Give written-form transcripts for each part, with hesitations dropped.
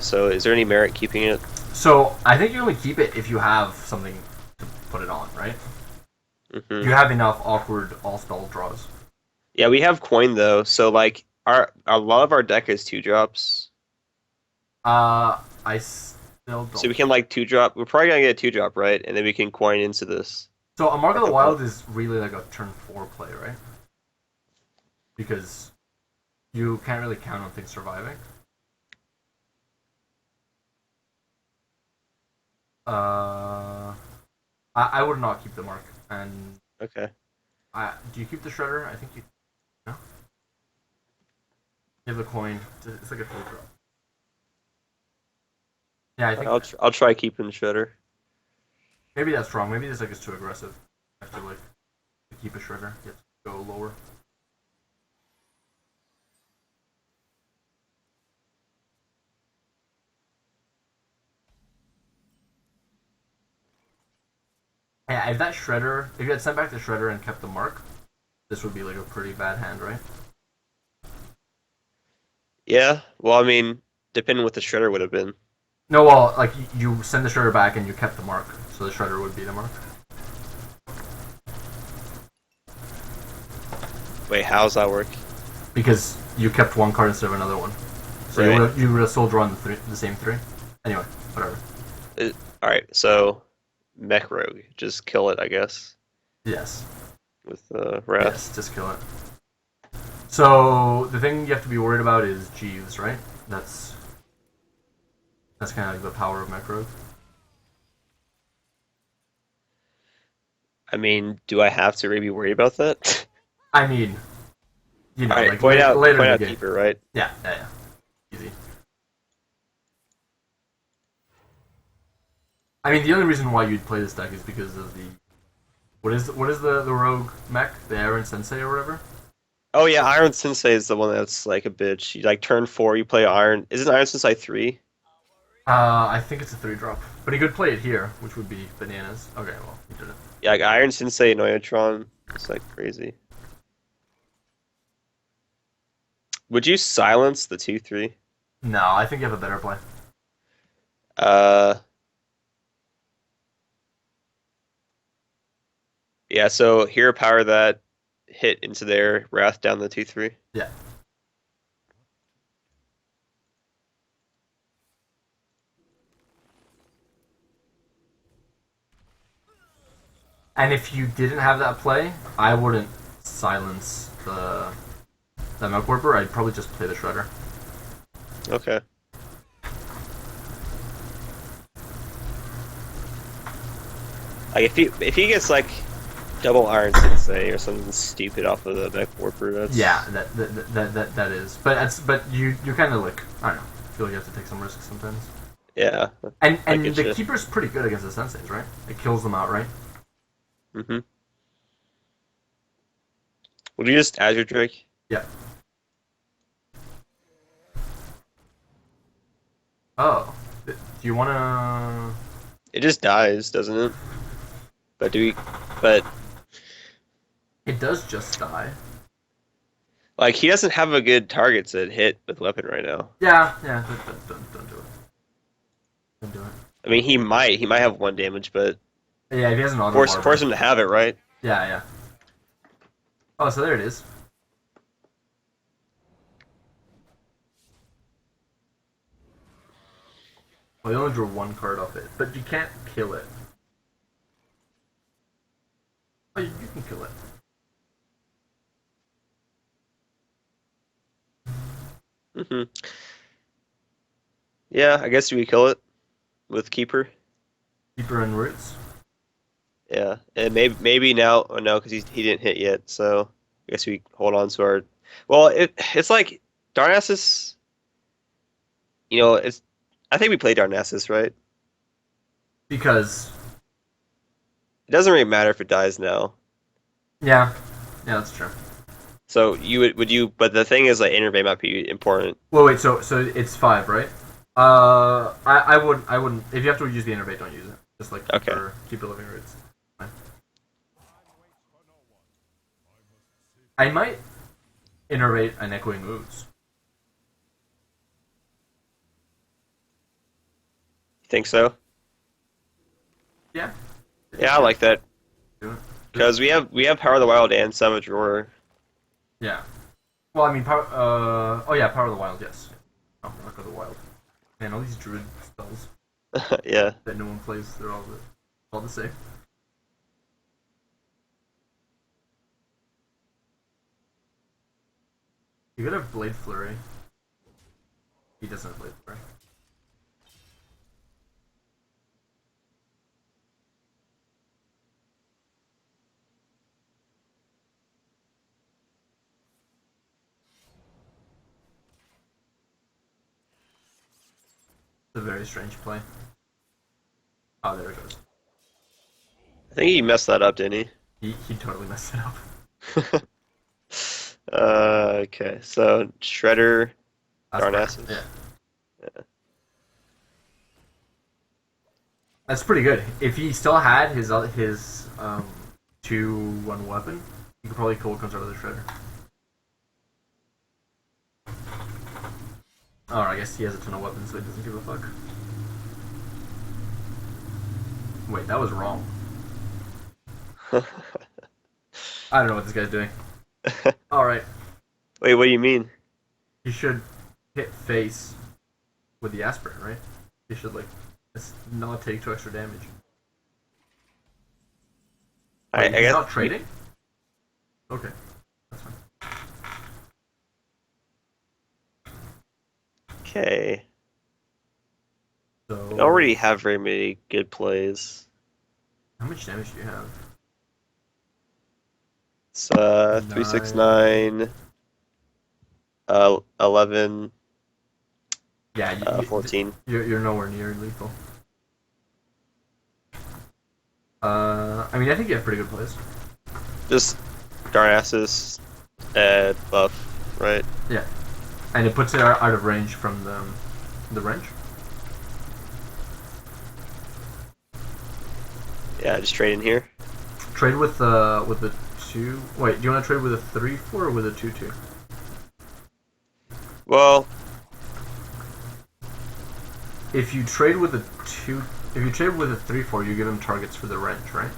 so is there any merit keeping it? So I think you only keep it if you have something to put it on, right? Mm-hmm. You have enough awkward all spell draws. Yeah, we have coin though, so like our a lot of our deck is 2 drops. I still So we don't. can like 2 drop. We're probably gonna get a 2 drop, right? And then we can coin into this. So a Mark of Like the a Wild is really like a turn 4 play, right? Because you can't really count on things surviving. Uh, I would not keep the Mark. And Okay. do you keep the Shredder? I think you. No. You have the coin. It's like a 3 drop. Yeah, I think I'll try keeping Shredder. maybe that's wrong. Maybe this like is too aggressive. I have to like to keep a Shredder. You have to go lower. Yeah, if that Shredder, if you had sent back the Shredder and kept the Mark, this would be like a pretty bad hand, right? Yeah. Well, I mean, depending what the Shredder would have been. No, well, like you send the Shredder back and you kept the Mark, so the Shredder would be the Mark. Wait, how's that work? Because you kept one card instead of another one. So Right. you would have still drawn the same 3. Anyway, whatever. All right. So Mech Rogue, just kill it, I guess, Yes. with Wrath. Yes, just kill it. So the thing you have to be worried about is Jeeves, right? That's kind of like the power of Mech I mean, do I have to really worry about that? I mean, you All know, right. like later Point in the out game. Keeper, right? Yeah. Easy. I mean, the only reason why you'd play this deck is because of the what is the rogue mech, the Aaron Sensei or whatever. Oh yeah, Iron Sensei is the one that's like a bitch. You like turn 4, you play Iron. Isn't Iron Sensei 3? I think it's a 3 drop, but he could play it here, which would be bananas. Okay, well, he did it. Yeah, like Iron Sensei Neutron. It's like crazy. Would you silence the 2/3? No, I think you have a better play. Uh, yeah. So hero power that hit into their Wrath down the 2/3. Yeah, and if you didn't have that play, I wouldn't silence the Milk Warper. I'd probably just play the Shredder. Okay. Like if he gets like double Iron Sensei or something stupid off of the Mech Warper, that's Yeah, that is. But you kind of like I don't know. Feel like you have to take some risks sometimes. yeah. I And get the you. keeper's pretty good against the senseis, right? It kills them outright. Mm-hmm. Would you just Azure Drake? Yeah. Oh, do you wanna? It just dies, doesn't it? But do we? But It does just die. like he doesn't have a good target to hit with weapon right now. Yeah. Don't do it. Don't do it. I mean, he might have 1 damage, but Yeah, if he has an auto force barber. him to have it, right? Yeah. Oh, so there it is. Well, you only drew 1 card off it, but you can't kill it. Oh, you can kill it. Hmm. Yeah, I guess we kill it with Keeper. Keeper and roots. Yeah, and maybe now, oh no, because he didn't hit yet. So I guess we hold on to our. Well, it's like Darnassus. It's. I think we play Darnassus, right? Because It doesn't really matter if it dies now. yeah, that's true. So you would you? But the thing is, like, Innervate might be important. Well, wait. So it's 5, right? I wouldn't. If you have to use the innervate, don't use it. Just like Okay. keep living roots. Fine. I might innervate an echoing ooze. Think so? Yeah. Yeah, I like that Do it. because we have Power of the Wild and Savage Roar. Yeah. Well, I mean, power. Oh yeah, Power of the Wild. Yes. Oh, Rock of the Wild. Man, all these Druid spells Yeah. that no one plays, they're all the same. You could have Blade Flurry. He doesn't have Blade Flurry. It's a very strange play. Oh, there it goes. I think he messed that up, didn't He totally messed it up. he? Okay. So Shredder, That's Darnassus. yeah. That's pretty good. If he still had his 2-1 weapon, he could probably kill what comes out of the Shredder. Oh, I guess he has a ton of weapons, so he doesn't give a fuck. Wait, that was wrong. I don't know what this guy's doing. Alright, Wait, what do you mean? he should hit face with the aspirant, right? He should, like, not take 2 extra damage. I Wait, he's guess not trading? Okay, that's fine. Okay. So, We don't already have very many good plays. how much damage do you have? It's 3, 6, 9. 9, 11, Yeah, 14. you're nowhere near lethal. I mean, I think you have pretty good plays. Just Darnassus buff, right? Yeah, and it puts it out of range from the wrench. Yeah, just trade in here. Trade with the 2. Wait, do you want to trade with a 3-4 or with a 2-2? Well, If you trade with a 3-4, you give him targets for the wrench, right?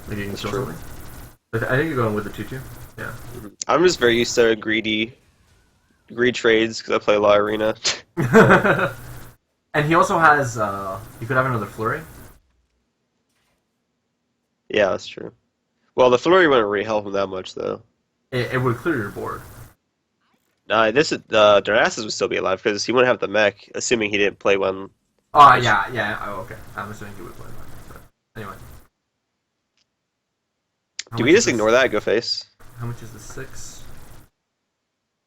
Like you can that's kill true. something. I think you're going with the 2-2. Yeah. I'm just very used to greed trades because I play a lot of arena. And he also has you could have another flurry. Yeah, that's true. Well, the flurry wouldn't really help him that much though. It would clear your board. Nah, this is Darnassus would still be alive because he wouldn't have the mech, assuming he didn't play one. Oh yeah. Oh, okay. I'm assuming he would play that. But anyway. How Do much we is just this? ignore that? Go face. How much is the 6?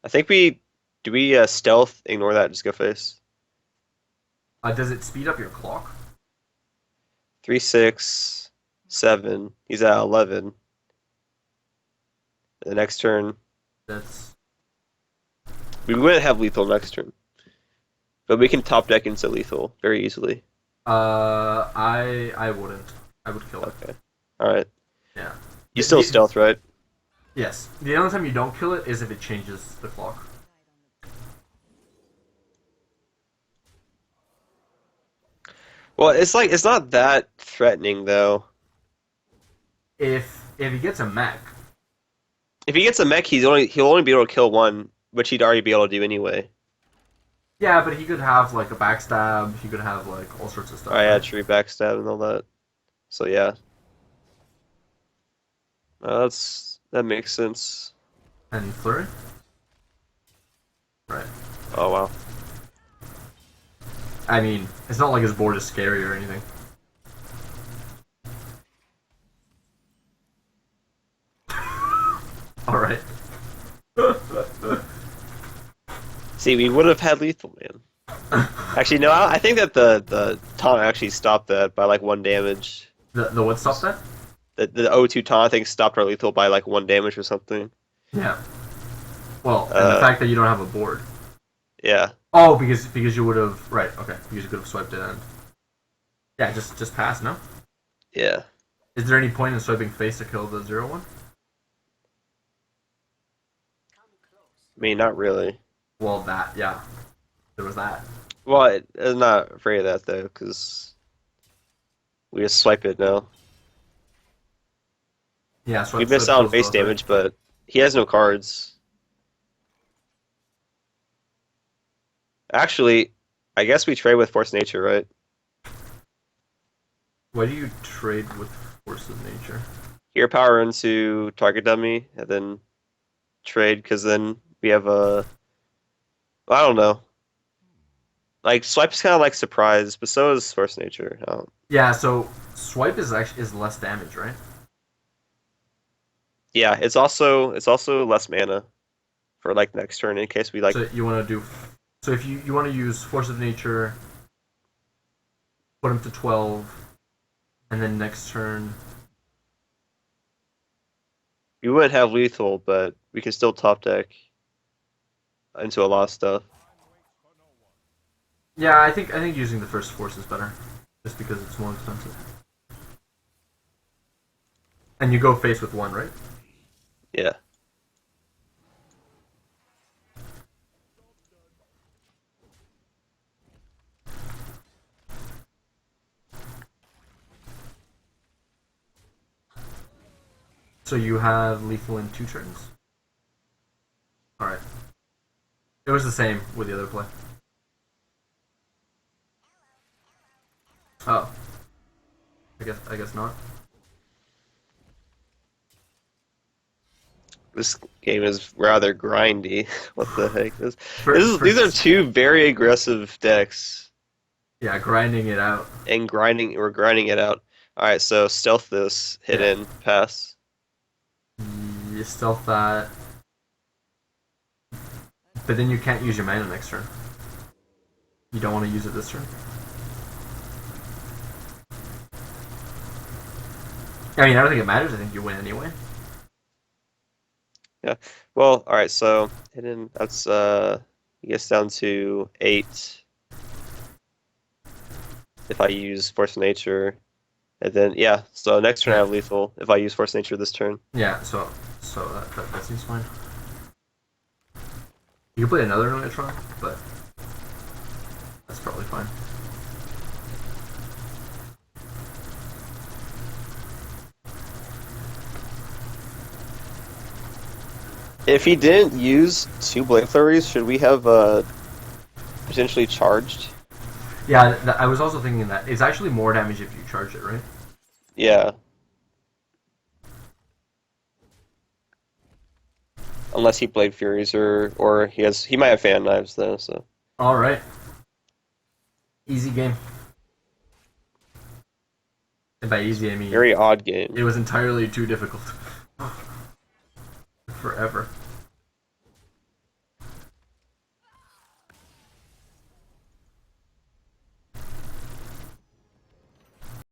I think we do we stealth ignore that. Just go face. Does it speed up your clock? 3, 6, 7. He's at 11. The next turn That's we wouldn't have lethal next turn, but we can top deck into lethal very easily. I wouldn't. I would kill it. Okay. All right. Yeah. You still stealth, right? Yes. The only time you don't kill it is if it changes the clock. Well, it's not that threatening though. If he gets a mech, If he gets a mech, he'll only be able to kill one, which he'd already be able to do anyway. yeah, but he could have like a backstab. He could have like all sorts of stuff. Oh yeah, right? tree backstab and all that. So yeah, that makes sense. And flurry. Right. Oh wow. I mean, it's not like his board is scary or anything. All right. See, we would have had lethal, man. Actually, no, I think that the taunt actually stopped that by like 1 damage. The what stopped that? The O2 taunt, I think, stopped our lethal by like 1 damage or something. Yeah. Well, and the fact that you don't have a board. Yeah. Oh, because you would have right. Okay, because you could have swiped it and yeah, just pass. No. Yeah. Is there any point in swiping face to kill the 0-1? I mean, not really. Well, that yeah, there was that. Well, I'm not afraid of that though, because we just swipe it now. Yeah, We swipe miss swipe out on kills base both, right? damage, but he has no cards. Actually, I guess we trade with Force Nature, right? Why do you trade with Force of Nature? Hero power into target dummy, and then trade, because then we have a. I don't know. Like swipe's kind of like surprise, but so is Force Nature. Yeah, so swipe is actually is less damage, right? Yeah, it's also less mana for like next turn in case we like. So you want to do. So if you want to use Force of Nature, put him to 12, and then next turn. We wouldn't have lethal, but we can still top deck into a lot of stuff. Yeah, I think using the first Force is better, just because it's more expensive. And you go face with one, right? Yeah. So you have lethal in 2 turns. All right. It was the same with the other play. Oh, I guess not. This game is rather grindy. What the heck? For, for These are two very aggressive decks, yeah, grinding it out. and we're grinding it out. All right, so stealth this, hit Yeah, in, pass. you stealth that, but then you can't use your mana next turn. You don't want to use it this turn. I mean, I don't think it matters. I think you win anyway. Yeah. Well, all right, so hit in. That's I guess down to 8 if I use Force of Nature, and then yeah. So next turn I Yeah, have lethal if I use Force of Nature this turn. yeah. So that seems fine. You can play another Neutron, but that's probably fine. If he didn't use 2 Blade Flurries, should we have potentially charged? Yeah, I was also thinking that it's actually more damage if you charge it, right? Yeah, unless he Blade Furies or he might have Fan Knives though. So All right, easy game. And by easy, I mean very odd game. it was entirely too difficult. Forever.